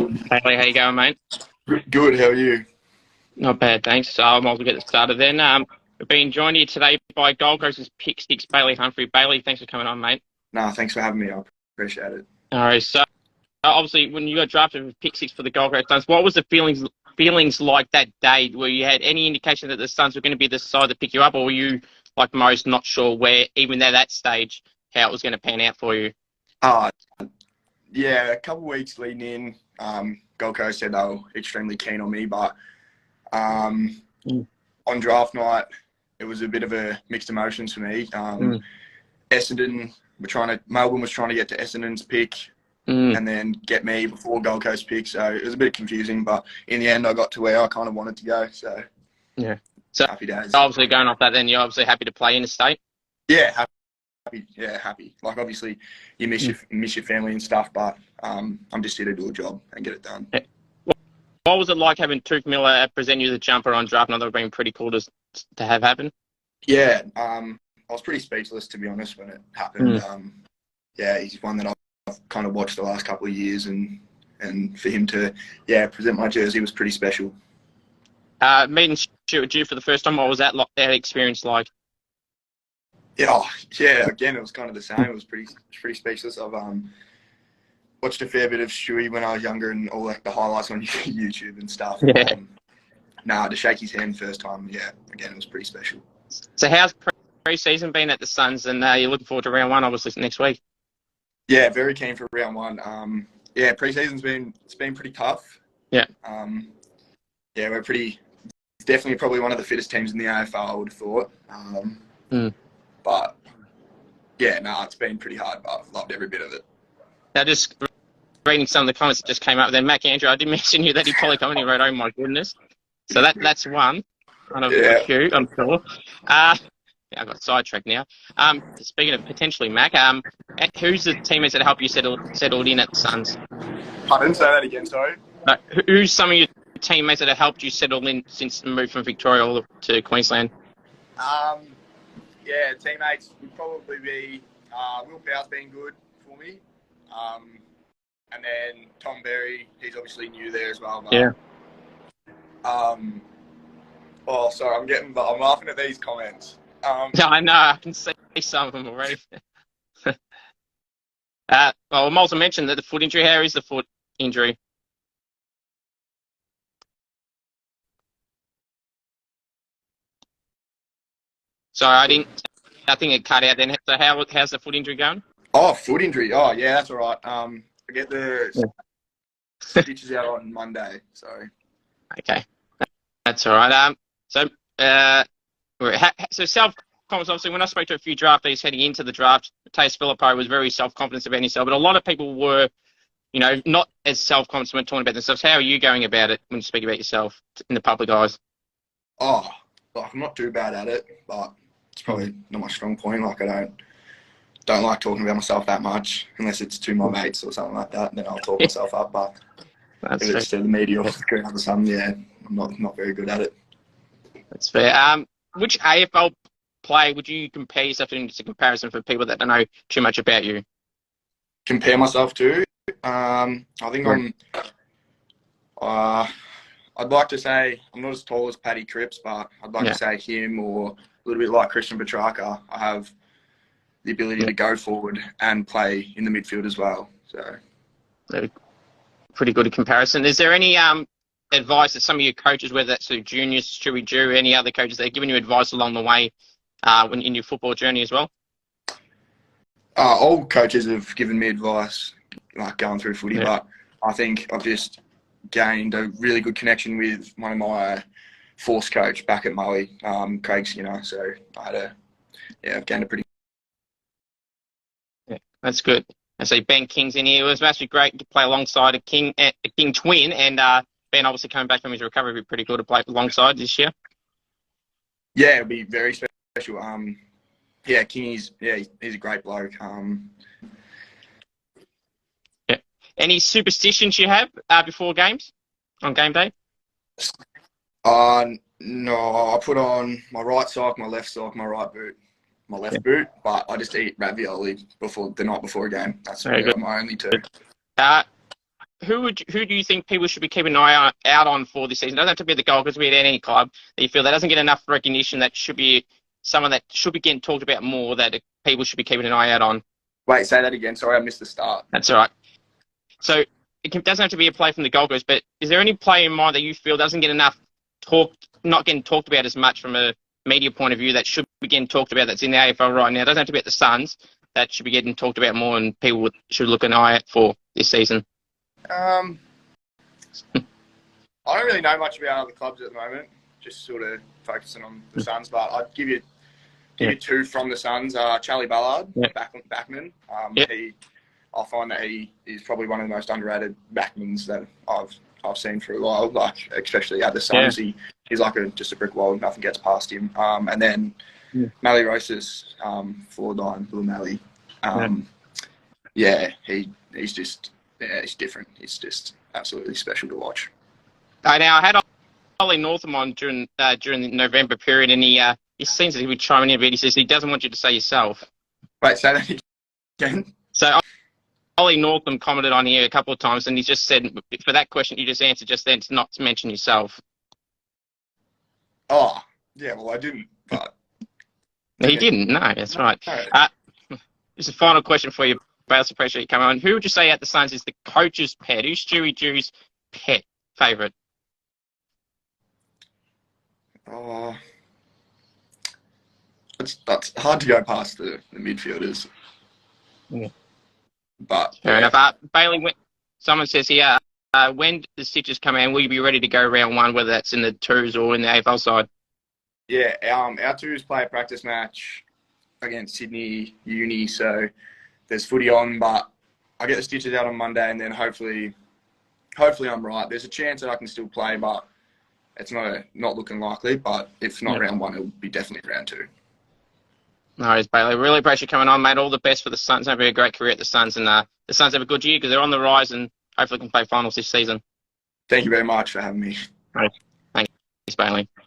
Bailey, how you going, mate? Good, how are you? Not bad, thanks. So I might as well get started then. We're being joined here today by Gold Coast's pick six, Bailey Humphrey. Bailey, thanks for coming on, mate. Nah, thanks for having me. I appreciate it. All right, so obviously when you got drafted with pick six for the Gold Coast Suns, what was the feelings like that day? Were you had any indication that the Suns were going to be the side to pick you up, or were you, like most, not sure where, even at that stage, how it was going to pan out for you? Uh, yeah, a couple of weeks leading in, Gold Coast said they were extremely keen on me, but Mm. on draft night, it was a bit of a mixed emotions for me. Melbourne was trying to get to Essendon's pick Mm. and then get me before Gold Coast pick, so it was a bit confusing, but in the end I got to where I kind of wanted to go, so Yeah. So happy days. obviously going off that, then you're obviously happy to play interstate. Yeah, happy. Yeah, happy. Like, obviously, you miss your family and stuff, but I'm just here to do a job and get it done. What was it like having Tuke Miller present you the jumper on draft night? That would have been pretty cool to have happen. Yeah, I was pretty speechless, to be honest, when it happened. Yeah, he's one that I've kind of watched the last couple of years, and for him to present my jersey was pretty special. Meeting Stuart Dew for the first time, what was that experience like? Yeah, again, it was kind of the same. It was pretty speechless. I've watched a fair bit of Stewie when I was younger, and all like the highlights on YouTube and stuff. Yeah. To shake his hand first time, yeah, again, it was pretty special. So how's pre-season been at the Suns, and you're looking forward to round one, obviously, next week? Yeah, very keen for round one. Yeah, pre-season's been pretty tough. Yeah. Yeah, it's definitely probably one of the fittest teams in the AFL, I would have thought. But yeah, it's been pretty hard, but I've loved every bit of it. Now, just reading some of the comments that just came up, then Mac Andrew, I did mention you that he probably commented, he wrote, "Oh my goodness." So that's one of a few, I'm sure. Yeah, I got sidetracked now. Speaking of potentially Mac, who's the teammates that helped you settled in at the Suns? Pardon, say that again, sorry. Who's some of your teammates that have helped you settle in since the move from Victoria to Queensland? Yeah, teammates would probably be Will Powell's been good for me. And then Tom Berry, he's obviously new there as well. But, yeah. Oh, sorry, I'm laughing at these comments. Yeah, I know, I can see some of them already. Well, I also mentioned that the foot injury. How is the foot injury? Sorry, I think it cut out then. So how's the foot injury going? Oh, foot injury. Oh, yeah, that's all right. I get the stitches out on Monday, so. Okay, that's all right. So self-confidence, obviously, when I spoke to a few draftees heading into the draft, Tace Philippo was very self-confident about himself, but a lot of people were, not as self-confident when talking about themselves. How are you going about it when you speak about yourself in the public eyes? Oh, like, I'm not too bad at it, but it's probably not my strong point. Like, I don't like talking about myself that much, unless it's to my mates or something like that, and then I'll talk myself up. But if it's to the media or going up to something, yeah, I'm not very good at it. That's fair. Which AFL play would you compare yourself to, just a comparison for people that don't know too much about you? Compare myself to? I think I'd like to say I'm not as tall as Paddy Cripps, but I'd like to say him, or a little bit like Christian Petrarca. I have the ability to go forward and play in the midfield as well. So, pretty good comparison. Is there any advice that some of your coaches, whether that's through juniors, Stewie Dew, any other coaches, that are giving you advice along the way when in your football journey as well? All coaches have given me advice, like going through footy, but I think I've just gained a really good connection with one of my force coach back at Molly, Craig Skinner. So I've gained a pretty. Yeah, that's good. I see Ben King's in here. It was actually great to play alongside a King twin, and Ben obviously coming back from his recovery would be pretty good to play alongside this year. Yeah, it'll be very special. Yeah, King he's a great bloke. Yeah. Any superstitions you have before games on game day? No, I put on my right sock, my left sock, my right boot, my left boot, but I just eat ravioli the night before a game. That's really my only two. who do you think people should be keeping an eye out on for this season? It doesn't have to be the Gold Coast, be at any club that you feel that doesn't get enough recognition, that should be someone that should be getting talked about more, that people should be keeping an eye out on. Wait, say that again. Sorry, I missed the start. That's all right. So it doesn't have to be a player from the Gold Coast, but is there any player in mind that you feel doesn't get enough talk, not getting talked about as much from a media point of view, that should be getting talked about, that's in the AFL right now? It doesn't have to be at the Suns, that should be getting talked about more and people should look an eye out for this season? I don't really know much about other clubs at the moment, just sort of focusing on the Suns, but I'd give you two from the Suns. Charlie Ballard, backman. I find that he is probably one of the most underrated backmans that I've seen for a while. Like, especially at the Suns, he's like just a brick wall. Nothing gets past him. And then Mally Rosas, forward line, Little Mally. He's just he's different. He's just absolutely special to watch. Now I had Ollie Northam on during the November period, and he seems that he would chime in a bit. He says he doesn't want you to say yourself. Wait, say that again. So Ollie Northam commented on here a couple of times, and he just said, for that question you just answered just then, to not to mention yourself. Oh, yeah, well, I didn't, but... He didn't, no, that's right. Just a final question for you, Bailey. Appreciate you coming on. Who would you say at the Suns is the coach's pet? Who's Stewie Jew's pet favourite? Oh, that's hard to go past the midfielders. Yeah. But fair enough. Bailey, someone says here, when the stitches come in, will you be ready to go round one, whether that's in the twos or in the AFL side? Yeah, our twos play a practice match against Sydney Uni, so there's footy on, but I get the stitches out on Monday, and then hopefully I'm right. There's a chance that I can still play, but it's not looking likely. But if not round one, it'll be definitely round two. No worries, Bailey. Really appreciate you coming on, mate. All the best for the Suns. Have a great career at the Suns, and the Suns have a good year because they're on the rise and hopefully can play finals this season. Thank you very much for having me. Right. Thanks, Bailey.